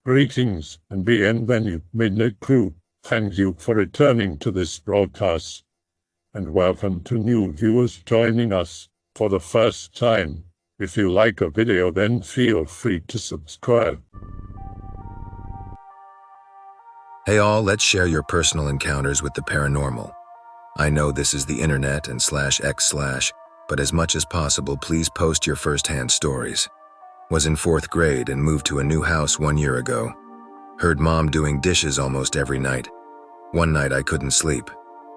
Greetings and bienvenue, Midnight Crew. Thank you for returning to this broadcast. And welcome to new viewers joining us for the first time. If you like a video, then feel free to subscribe. Hey all, let's share your personal encounters with the paranormal. I know this is the internet and /x/, but as much as possible, please post your first-hand stories. Was in 4th grade and moved to a new house 1 year ago. Heard mom doing dishes almost every night. One night I couldn't sleep.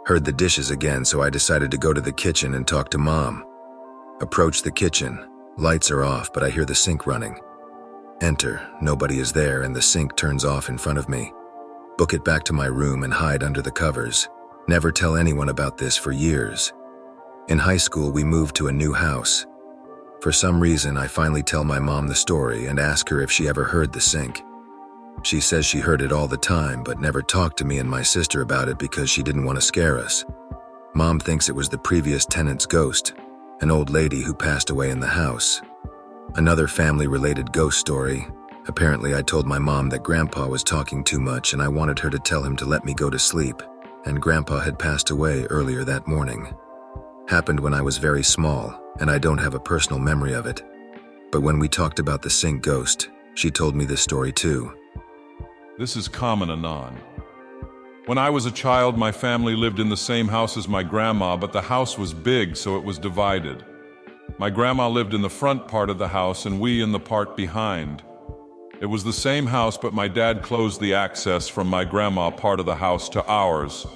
Heard the dishes again, so I decided to go to the kitchen and talk to mom. Approach the kitchen. Lights are off, but I hear the sink running. Enter, nobody is there, and the sink turns off in front of me. Book it back to my room and hide under the covers. Never tell anyone about this for years. In high school, we moved to a new house. For some reason, I finally tell my mom the story and ask her if she ever heard the sink. She says she heard it all the time, but never talked to me and my sister about it because she didn't want to scare us. Mom thinks it was the previous tenant's ghost, an old lady who passed away in the house. Another family-related ghost story. Apparently, I told my mom that Grandpa was talking too much and I wanted her to tell him to let me go to sleep, and Grandpa had passed away earlier that morning. Happened when I was very small, and I don't have a personal memory of it. But when we talked about the sink ghost, she told me this story too. This is common anon. When I was a child, my family lived in the same house as my grandma, but the house was big, so it was divided. My grandma lived in the front part of the house and we in the part behind. It was the same house, but my dad closed the access from my grandma part of the house to ours.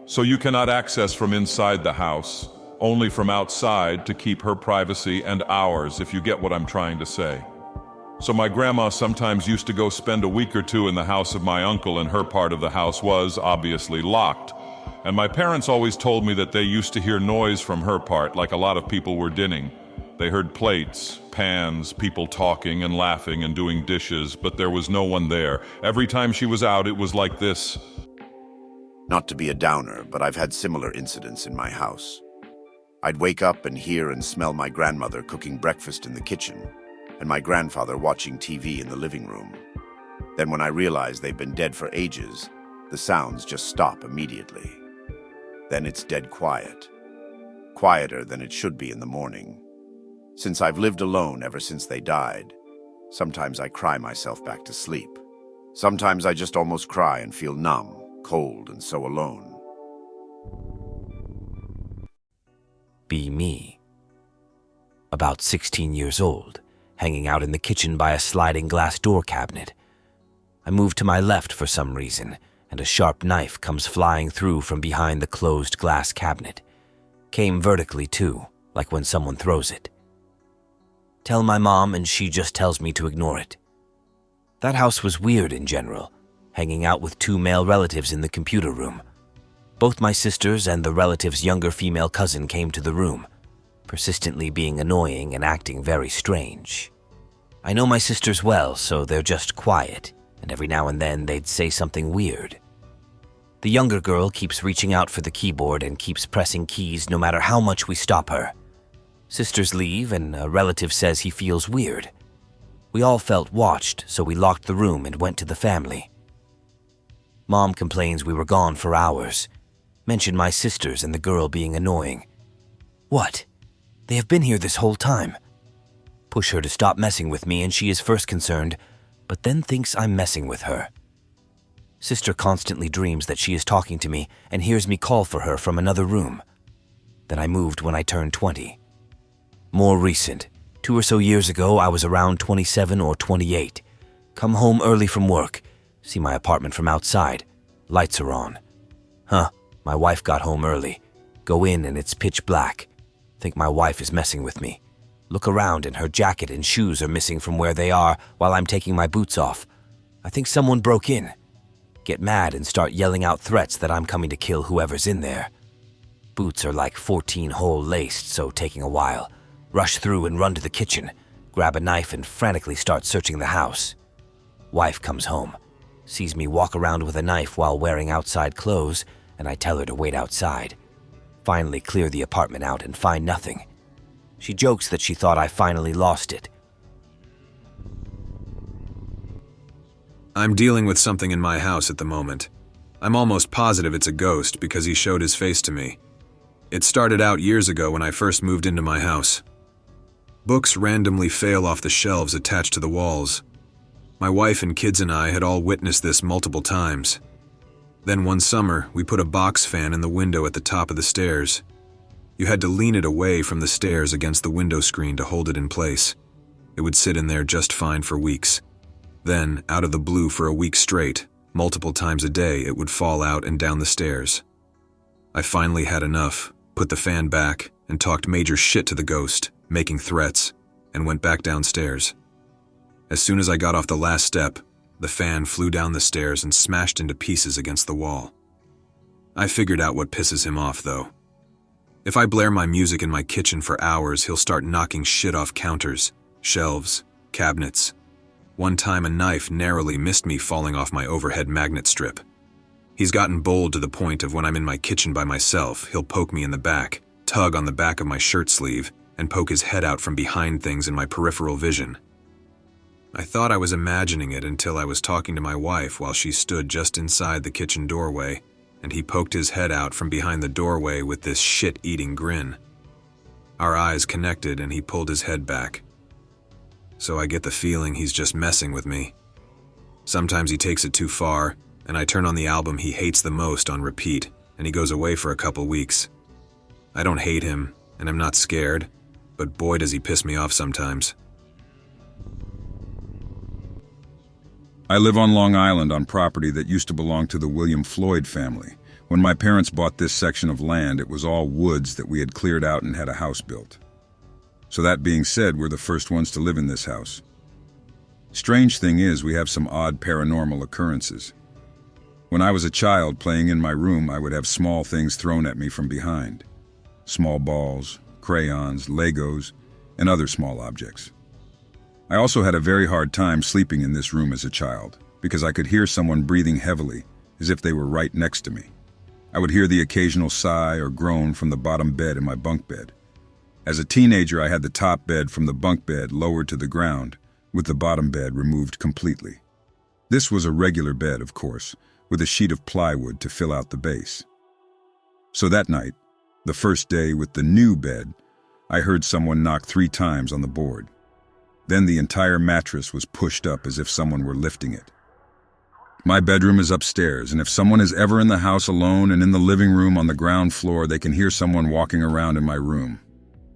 So you cannot access from inside the house, only from outside to keep her privacy and ours, if you get what I'm trying to say. So my grandma sometimes used to go spend a week or two in the house of my uncle, and her part of the house was obviously locked. And my parents always told me that they used to hear noise from her part, like a lot of people were dinning. They heard plates, pans, people talking and laughing and doing dishes, but there was no one there. Every time she was out, it was like this. Not to be a downer, but I've had similar incidents in my house. I'd wake up and hear and smell my grandmother cooking breakfast in the kitchen, and my grandfather watching TV in the living room. Then when I realize they've been dead for ages, the sounds just stop immediately. Then it's dead quiet. Quieter than it should be in the morning. Since I've lived alone ever since they died, sometimes I cry myself back to sleep. Sometimes I just almost cry and feel numb, cold, and so alone. Be me. About 16 years old, hanging out in the kitchen by a sliding glass door cabinet. I move to my left for some reason, and a sharp knife comes flying through from behind the closed glass cabinet. Came vertically too, like when someone throws it. Tell my mom and she just tells me to ignore it. That house was weird in general, hanging out with 2 male relatives in the computer room. Both my sisters and the relative's younger female cousin came to the room, persistently being annoying and acting very strange. I know my sisters well, so they're just quiet, and every now and then they'd say something weird. The younger girl keeps reaching out for the keyboard and keeps pressing keys no matter how much we stop her. Sisters leave, and a relative says he feels weird. We all felt watched, so we locked the room and went to the family. Mom complains we were gone for hours. Mentioned my sisters and the girl being annoying. What? They have been here this whole time. Push her to stop messing with me, and she is first concerned, but then thinks I'm messing with her. Sister constantly dreams that she is talking to me and hears me call for her from another room. Then I moved when I turned 20. More recent. 2 or so years ago, I was around 27 or 28. Come home early from work. See my apartment from outside. Lights are on. My wife got home early. Go in and it's pitch black. Think my wife is messing with me. Look around and her jacket and shoes are missing from where they are while I'm taking my boots off. I think someone broke in. Get mad and start yelling out threats that I'm coming to kill whoever's in there. Boots are like 14-hole laced, so taking a while. Rush through and run to the kitchen, grab a knife and frantically start searching the house. Wife comes home, sees me walk around with a knife while wearing outside clothes, and I tell her to wait outside. Finally clear the apartment out and find nothing. She jokes that she thought I finally lost it. I'm dealing with something in my house at the moment. I'm almost positive it's a ghost because he showed his face to me. It started out years ago when I first moved into my house. Books randomly fail off the shelves attached to the walls. My wife and kids and I had all witnessed this multiple times. Then one summer, we put a box fan in the window at the top of the stairs. You had to lean it away from the stairs against the window screen to hold it in place. It would sit in there just fine for weeks. Then, out of the blue for a week straight, multiple times a day, it would fall out and down the stairs. I finally had enough, put the fan back, and talked major shit to the ghost, making threats, and went back downstairs. As soon as I got off the last step, the fan flew down the stairs and smashed into pieces against the wall. I figured out what pisses him off, though. If I blare my music in my kitchen for hours, he'll start knocking shit off counters, shelves, cabinets. One time a knife narrowly missed me falling off my overhead magnet strip. He's gotten bold to the point of when I'm in my kitchen by myself, he'll poke me in the back, tug on the back of my shirt sleeve, and poke his head out from behind things in my peripheral vision. I thought I was imagining it until I was talking to my wife while she stood just inside the kitchen doorway, and he poked his head out from behind the doorway with this shit-eating grin. Our eyes connected and he pulled his head back. So I get the feeling he's just messing with me. Sometimes he takes it too far, and I turn on the album he hates the most on repeat, and he goes away for a couple weeks. I don't hate him, and I'm not scared, but boy does he piss me off sometimes. I live on Long Island on property that used to belong to the William Floyd family. When my parents bought this section of land, it was all woods that we had cleared out and had a house built. So that being said, we're the first ones to live in this house. Strange thing is, we have some odd paranormal occurrences. When I was a child playing in my room, I would have small things thrown at me from behind. Small balls, crayons, Legos, and other small objects. I also had a very hard time sleeping in this room as a child because I could hear someone breathing heavily as if they were right next to me. I would hear the occasional sigh or groan from the bottom bed in my bunk bed. As a teenager, I had the top bed from the bunk bed lowered to the ground, with the bottom bed removed completely. This was a regular bed, of course, with a sheet of plywood to fill out the base. So that night, the first day with the new bed, I heard someone knock 3 times on the board. Then the entire mattress was pushed up as if someone were lifting it. My bedroom is upstairs, and if someone is ever in the house alone and in the living room on the ground floor, they can hear someone walking around in my room.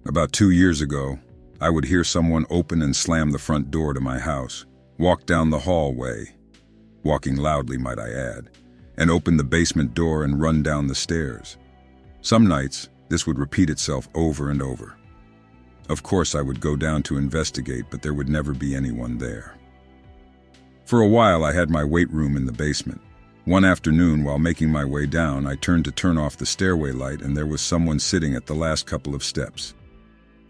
About 2 years ago, I would hear someone open and slam the front door to my house, walk down the hallway, walking loudly might I add, and open the basement door and run down the stairs. Some nights, this would repeat itself over and over. Of course, I would go down to investigate, but there would never be anyone there. For a while, I had my weight room in the basement. One afternoon, while making my way down, I turned to turn off the stairway light, and there was someone sitting at the last couple of steps.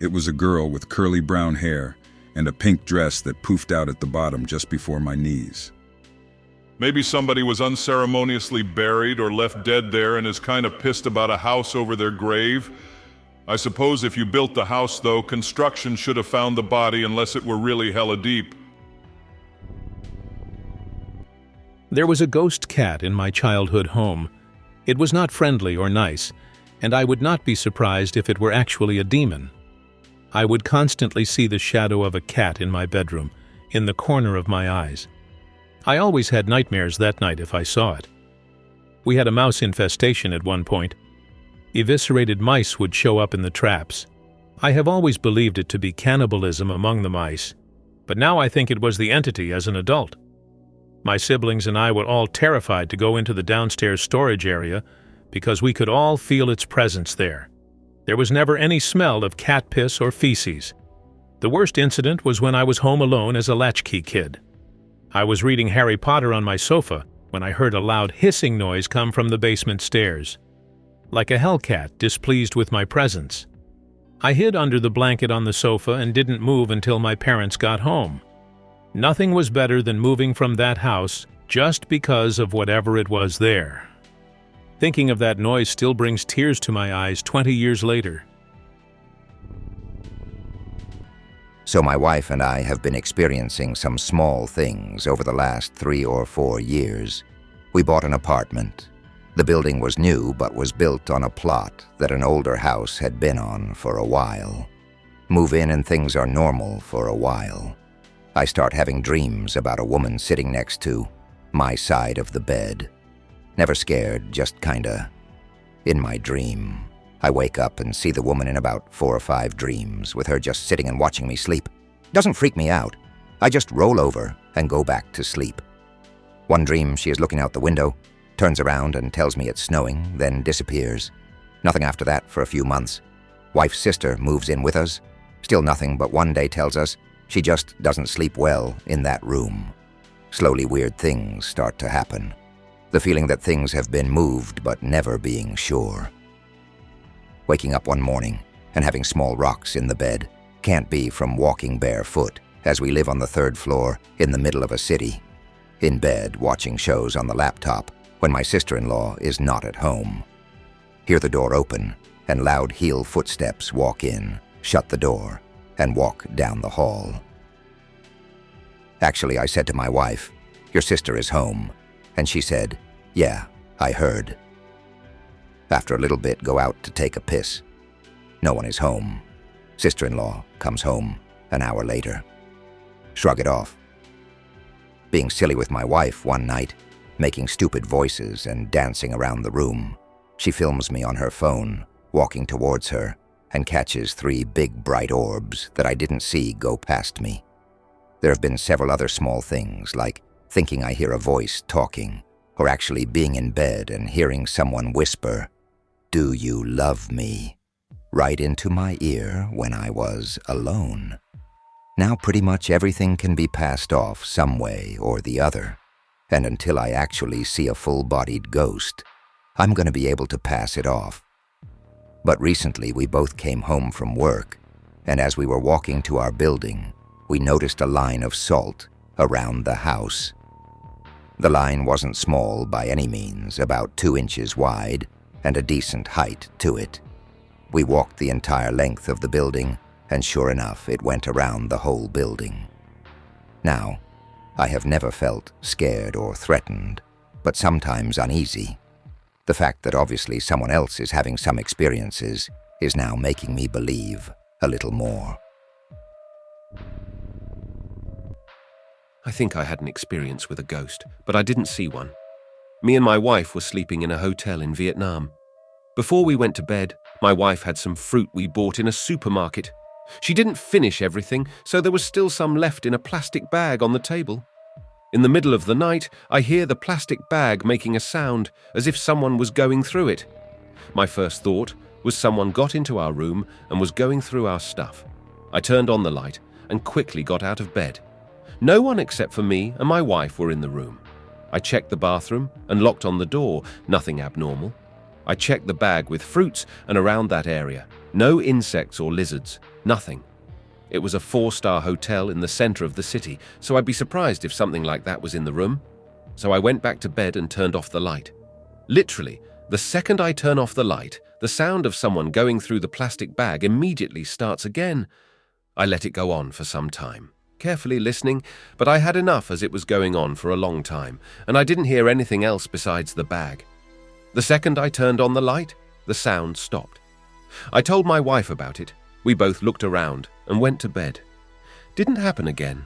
It was a girl with curly brown hair and a pink dress that poofed out at the bottom just before my knees. Maybe somebody was unceremoniously buried or left dead there and is kind of pissed about a house over their grave. I suppose if you built the house, though, construction should have found the body unless it were really hella deep. There was a ghost cat in my childhood home. It was not friendly or nice, and I would not be surprised if it were actually a demon. I would constantly see the shadow of a cat in my bedroom, in the corner of my eyes. I always had nightmares that night if I saw it. We had a mouse infestation at one point. Eviscerated mice would show up in the traps. I have always believed it to be cannibalism among the mice, but now I think it was the entity as an adult. My siblings and I were all terrified to go into the downstairs storage area because we could all feel its presence there. There was never any smell of cat piss or feces. The worst incident was when I was home alone as a latchkey kid. I was reading Harry Potter on my sofa when I heard a loud hissing noise come from the basement stairs. Like a hellcat displeased with my presence. I hid under the blanket on the sofa and didn't move until my parents got home. Nothing was better than moving from that house just because of whatever it was there. Thinking of that noise still brings tears to my eyes 20 years later. So my wife and I have been experiencing some small things over the last 3 or 4 years. We bought an apartment. The building was new, but was built on a plot that an older house had been on for a while. Move in and things are normal for a while. I start having dreams about a woman sitting next to my side of the bed. Never scared, just kinda in my dream. I wake up and see the woman in about 4 or 5 dreams, with her just sitting and watching me sleep. Doesn't freak me out. I just roll over and go back to sleep. One dream, she is looking out the window, turns around and tells me it's snowing, then disappears. Nothing after that for a few months. Wife's sister moves in with us. Still nothing, but one day tells us she just doesn't sleep well in that room. Slowly weird things start to happen. The feeling that things have been moved but never being sure. Waking up one morning and having small rocks in the bed. Can't be from walking barefoot, as we live on the 3rd floor in the middle of a city. In bed, watching shows on the laptop when my sister-in-law is not at home. Hear the door open and loud heel footsteps walk in, shut the door, and walk down the hall. Actually, I said to my wife, "Your sister is home." And she said, "Yeah, I heard." After a little bit, go out to take a piss. No one is home. Sister-in-law comes home an hour later. Shrug it off. Being silly with my wife one night, making stupid voices and dancing around the room. She films me on her phone, walking towards her, and catches 3 big bright orbs that I didn't see go past me. There have been several other small things, like thinking I hear a voice talking, or actually being in bed and hearing someone whisper, "Do you love me?" right into my ear when I was alone. Now pretty much everything can be passed off some way or the other, and until I actually see a full-bodied ghost, I'm going to be able to pass it off. But recently we both came home from work, and as we were walking to our building, we noticed a line of salt around the house. The line wasn't small by any means, about 2 inches wide and a decent height to it. We walked the entire length of the building, and sure enough, it went around the whole building. Now, I have never felt scared or threatened, but sometimes uneasy. The fact that obviously someone else is having some experiences is now making me believe a little more. I think I had an experience with a ghost, but I didn't see one. Me and my wife were sleeping in a hotel in Vietnam. Before we went to bed, my wife had some fruit we bought in a supermarket. She didn't finish everything, so there was still some left in a plastic bag on the table. In the middle of the night, I hear the plastic bag making a sound as if someone was going through it. My first thought was someone got into our room and was going through our stuff. I turned on the light and quickly got out of bed. No one except for me and my wife were in the room. I checked the bathroom and locked on the door, nothing abnormal. I checked the bag with fruits and around that area. No insects or lizards, nothing. It was a 4-star hotel in the center of the city, so I'd be surprised if something like that was in the room. So I went back to bed and turned off the light. Literally, the second I turn off the light, the sound of someone going through the plastic bag immediately starts again. I let it go on for some time, carefully listening, but I had enough as it was going on for a long time, and I didn't hear anything else besides the bag. The second I turned on the light, the sound stopped. I told my wife about it. We both looked around and went to bed. Didn't happen again.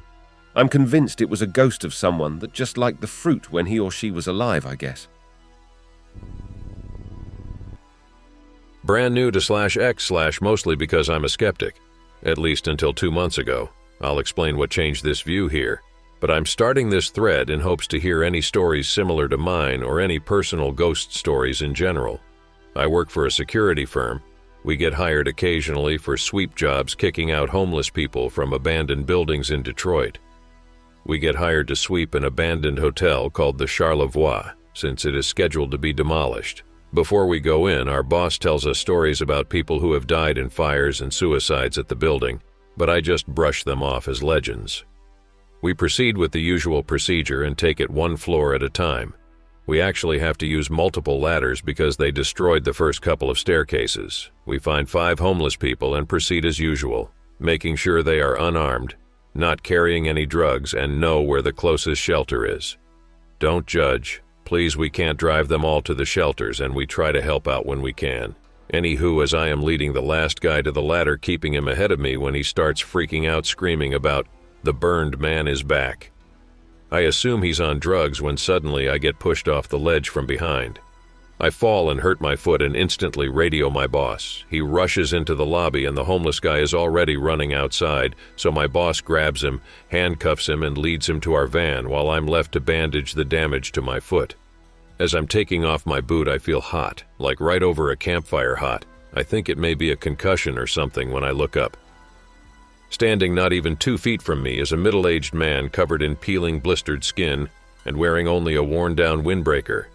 I'm convinced it was a ghost of someone that just liked the fruit when he or she was alive, I guess. Brand new to /X/ mostly because I'm a skeptic. At least until 2 months ago. I'll explain what changed this view here. But I'm starting this thread in hopes to hear any stories similar to mine or any personal ghost stories in general. I work for a security firm. We get hired occasionally for sweep jobs kicking out homeless people from abandoned buildings in Detroit. We get hired to sweep an abandoned hotel called the Charlevoix, since it is scheduled to be demolished. Before we go in, our boss tells us stories about people who have died in fires and suicides at the building, but I just brush them off as legends. We proceed with the usual procedure and take it 1 floor at a time. We actually have to use multiple ladders because they destroyed the first couple of staircases. We find 5 homeless people and proceed as usual. making sure they are unarmed, not carrying any drugs, and know where the closest shelter is. Don't judge. Please, we can't drive them all to the shelters, and we try to help out when we can. Anywho, as I am leading the last guy to the ladder, keeping him ahead of me when he starts freaking out, screaming about, "The burned man is back." I assume he's on drugs when suddenly I get pushed off the ledge from behind. I fall and hurt my foot and instantly radio my boss. He rushes into the lobby and the homeless guy is already running outside, so my boss grabs him, handcuffs him, and leads him to our van while I'm left to bandage the damage to my foot. As I'm taking off my boot, I feel hot, like right over a campfire hot. I think it may be a concussion or something when I look up. Standing not even 2 feet from me is a middle-aged man covered in peeling, blistered skin and wearing only a worn-down windbreaker.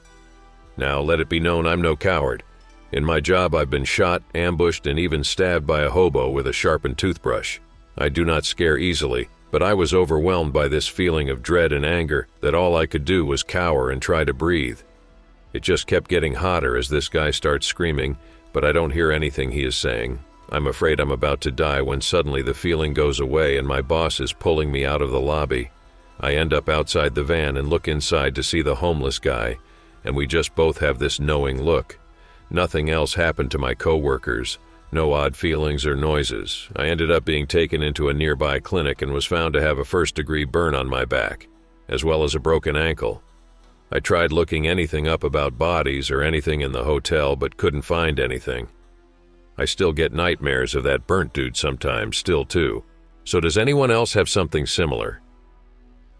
Now, let it be known I'm no coward. In my job, I've been shot, ambushed, and even stabbed by a hobo with a sharpened toothbrush. I do not scare easily, but I was overwhelmed by this feeling of dread and anger that all I could do was cower and try to breathe. It just kept getting hotter as this guy starts screaming, but I don't hear anything he is saying. I'm afraid I'm about to die when suddenly the feeling goes away and my boss is pulling me out of the lobby. I end up outside the van and look inside to see the homeless guy, and we just both have this knowing look. Nothing else happened to my co-workers. No odd feelings or noises. I ended up being taken into a nearby clinic and was found to have a first-degree burn on my back, as well as a broken ankle. I tried looking anything up about bodies or anything in the hotel, but couldn't find anything. I still get nightmares of that burnt dude sometimes, still too. So does anyone else have something similar?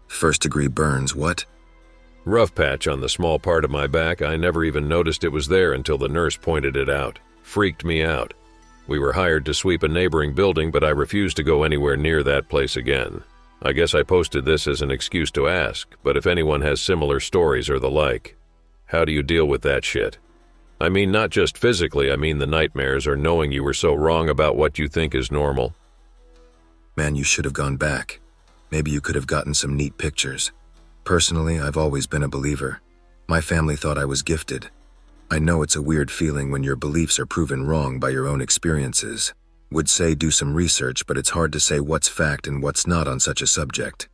First-degree burns, what? Rough patch on the small part of my back. I never even noticed it was there until the nurse pointed it out. Freaked me out. We were hired to sweep a neighboring building, but I refused to go anywhere near that place again. I guess I posted this as an excuse to ask, but if anyone has similar stories or the like, how do you deal with that shit? I mean, not just physically, I mean the nightmares or knowing you were so wrong about what you think is normal. Man, you should have gone back. Maybe you could have gotten some neat pictures. Personally, I've always been a believer. My family thought I was gifted. I know it's a weird feeling when your beliefs are proven wrong by your own experiences. Would say do some research, but it's hard to say what's fact and what's not on such a subject.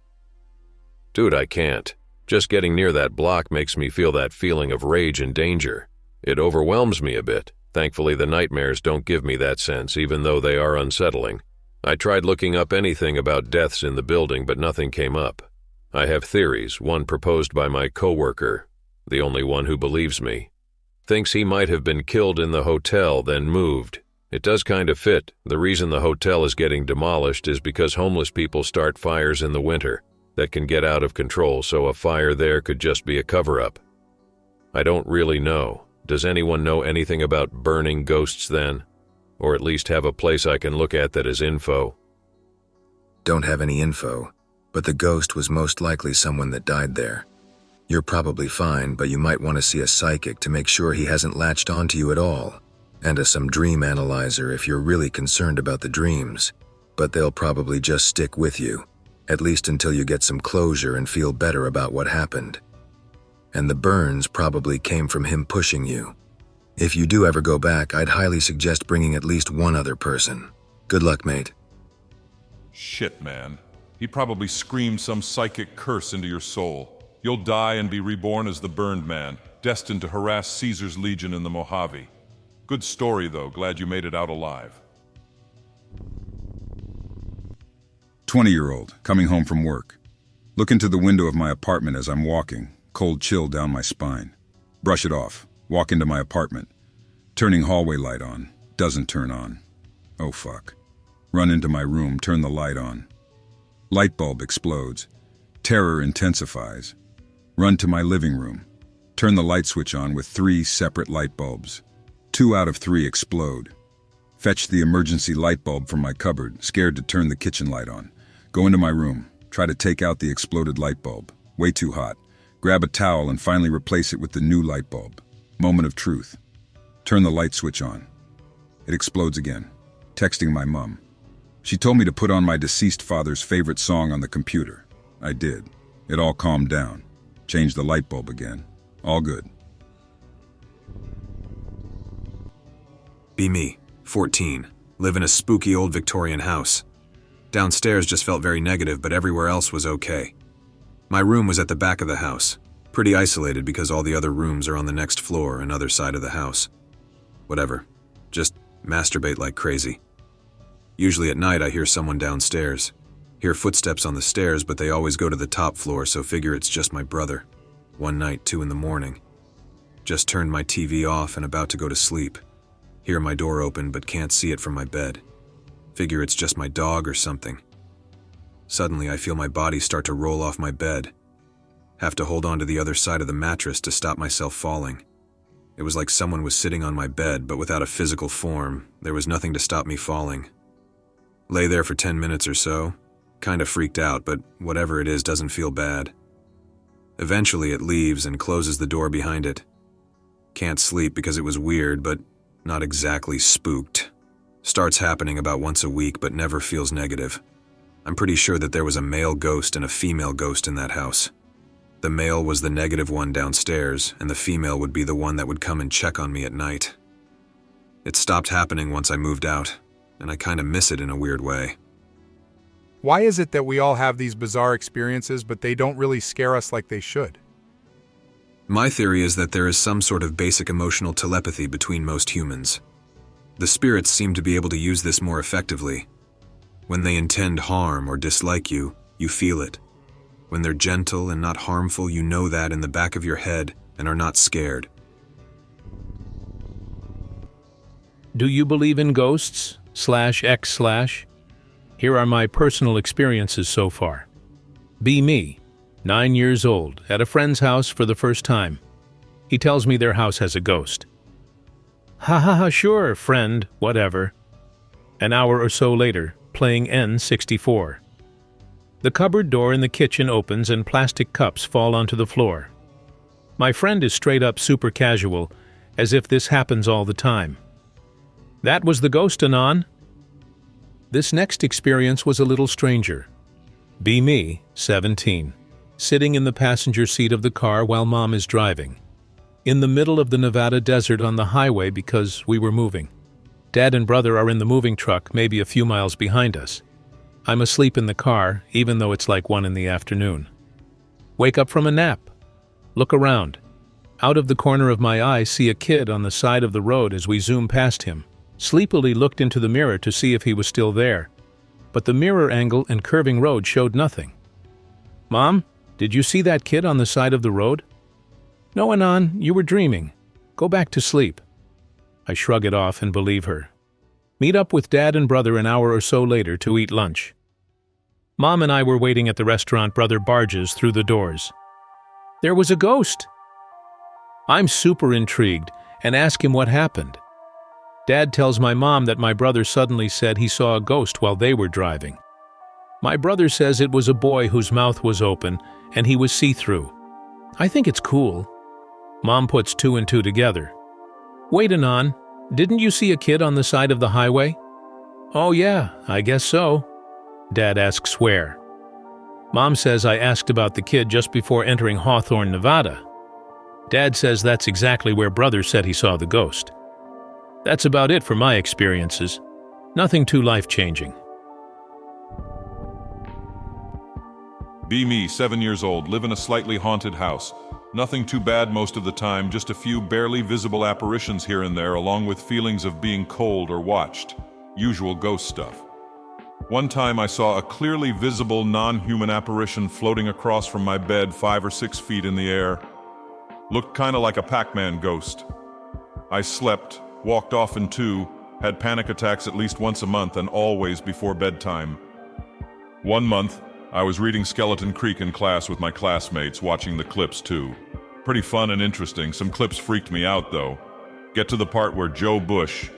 Dude, I can't. Just getting near that block makes me feel that feeling of rage and danger. It overwhelms me a bit. Thankfully, the nightmares don't give me that sense, even though they are unsettling. I tried looking up anything about deaths in the building, but nothing came up. I have theories, one proposed by my coworker, the only one who believes me. Thinks he might have been killed in the hotel, then moved. It does kind of fit. The reason the hotel is getting demolished is because homeless people start fires in the winter that can get out of control, so a fire there could just be a cover-up. I don't really know. Does anyone know anything about burning ghosts then? Or at least have a place I can look at that is info? Don't have any info, but the ghost was most likely someone that died there. You're probably fine, but you might want to see a psychic to make sure he hasn't latched onto you at all. And some dream analyzer if you're really concerned about the dreams, but they'll probably just stick with you, at least until you get some closure and feel better about what happened. And the burns probably came from him pushing you. If you do ever go back, I'd highly suggest bringing at least one other person. Good luck, mate. Shit, man. He probably screamed some psychic curse into your soul. You'll die and be reborn as the burned man, destined to harass Caesar's legion in the Mojave. Good story, though. Glad you made it out alive. 20-year-old, coming home from work. Look into the window of my apartment as I'm walking, cold chill down my spine. Brush it off, walk into my apartment. Turning hallway light on, doesn't turn on. Oh fuck. Run into my room, turn the light on. Light bulb explodes. Terror intensifies. Run to my living room. Turn the light switch on with 3 separate light bulbs. 2 out of 3 explode. Fetch the emergency light bulb from my cupboard, scared to turn the kitchen light on. Go into my room, try to take out the exploded light bulb. Way too hot. Grab a towel and finally replace it with the new light bulb. Moment of truth. Turn the light switch on. It explodes again. Texting my mom. She told me to put on my deceased father's favorite song on the computer. I did. It all calmed down. Changed the light bulb again. All good. Be me, 14, live in a spooky old Victorian house. Downstairs just felt very negative, but everywhere else was okay. My room was at the back of the house, pretty isolated because all the other rooms are on the next floor and other side of the house. Whatever, just masturbate like crazy. Usually at night I hear someone downstairs. Hear footsteps on the stairs, but they always go to the top floor, so figure it's just my brother. One night, 2 a.m. Just turned my TV off and about to go to sleep. Hear my door open but can't see it from my bed. Figure it's just my dog or something. Suddenly I feel my body start to roll off my bed. Have to hold on to the other side of the mattress to stop myself falling. It was like someone was sitting on my bed, but without a physical form. There was nothing to stop me falling. Lay there for 10 minutes or so. Kinda freaked out, but whatever it is doesn't feel bad. Eventually it leaves and closes the door behind it. Can't sleep because it was weird, but not exactly spooked. Starts happening about once a week, but never feels negative. I'm pretty sure that there was a male ghost and a female ghost in that house. The male was the negative one downstairs, and the female would be the one that would come and check on me at night. It stopped happening once I moved out, and I kinda miss it in a weird way. Why is it that we all have these bizarre experiences, but they don't really scare us like they should? My theory is that there is some sort of basic emotional telepathy between most humans. The spirits seem to be able to use this more effectively. When they intend harm or dislike you, you feel it. When they're gentle and not harmful, you know that in the back of your head and are not scared. Do you believe in ghosts? /X/? Here are my personal experiences so far. Be me, 9 years old, at a friend's house for the first time. He tells me their house has a ghost. Ha ha ha, sure, friend, whatever. An hour or so later, playing N64. The cupboard door in the kitchen opens and plastic cups fall onto the floor. My friend is straight up super casual, as if this happens all the time. That was the ghost, Anon. This next experience was a little stranger. Be me, 17, sitting in the passenger seat of the car while Mom is driving. In the middle of the Nevada desert on the highway because we were moving. Dad and brother are in the moving truck, maybe a few miles behind us. I'm asleep in the car, even though it's like 1 in the afternoon. Wake up from a nap. Look around. Out of the corner of my eye, see a kid on the side of the road as we zoom past him. Sleepily looked into the mirror to see if he was still there, but the mirror angle and curving road showed nothing. Mom, did you see that kid on the side of the road? No, Anon, you were dreaming. Go back to sleep. I shrug it off and believe her. Meet up with Dad and brother an hour or so later to eat lunch. Mom and I were waiting at the restaurant brother barges through the doors. There was a ghost. I'm super intrigued and ask him what happened. Dad tells my mom that my brother suddenly said he saw a ghost while they were driving. My brother says it was a boy whose mouth was open and he was see-through. I think it's cool. Mom puts 2 and 2 together. Wait, Anon, didn't you see a kid on the side of the highway? Oh yeah, I guess so. Dad asks where. Mom says I asked about the kid just before entering Hawthorne, Nevada. Dad says that's exactly where brother said he saw the ghost. That's about it for my experiences. Nothing too life-changing. Be me, 7 years old, live in a slightly haunted house. Nothing too bad most of the time, just a few barely visible apparitions here and there, along with feelings of being cold or watched. Usual ghost stuff. One time I saw a clearly visible non-human apparition floating across from my bed 5 or 6 feet in the air. Looked kinda like a Pac-Man ghost. I slept, walked often too, had panic attacks at least once a month and always before bedtime. One month, I was reading Skeleton Creek in class with my classmates, watching the clips too. Pretty fun and interesting. Some clips freaked me out though. Get to the part where Joe Bush,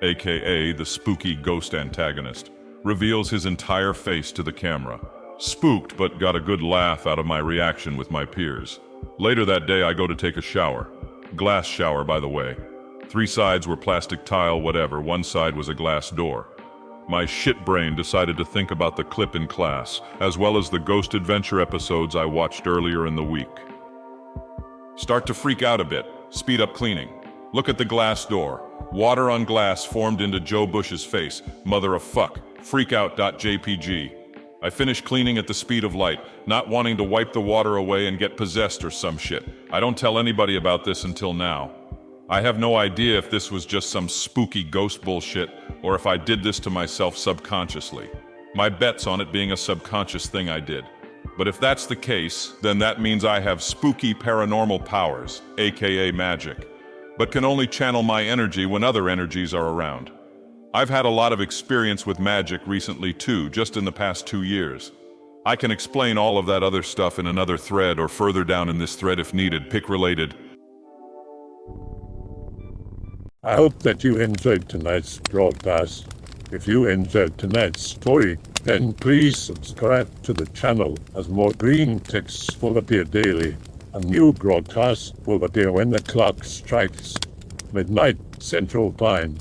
aka the spooky ghost antagonist, reveals his entire face to the camera. Spooked, but got a good laugh out of my reaction with my peers. Later that day I go to take a shower. Glass shower, by the way. 3 sides were plastic tile, whatever. 1 side was a glass door. My shit brain decided to think about the clip in class, as well as the Ghost Adventure episodes I watched earlier in the week. Start to freak out a bit. Speed up cleaning. Look at the glass door. Water on glass formed into Joe Bush's face. Mother of fuck. freakout.jpg. I finished cleaning at the speed of light, not wanting to wipe the water away and get possessed or some shit. I don't tell anybody about this until now. I have no idea if this was just some spooky ghost bullshit or if I did this to myself subconsciously. My bet's on it being a subconscious thing I did. But if that's the case, then that means I have spooky paranormal powers, aka magic, but can only channel my energy when other energies are around. I've had a lot of experience with magic recently too, just in the past 2 years. I can explain all of that other stuff in another thread or further down in this thread if needed, pick related. I hope that you enjoyed tonight's broadcast. If you enjoyed tonight's story, then please subscribe to the channel as more Greentext will appear daily. A new broadcast will appear when the clock strikes midnight Central Time.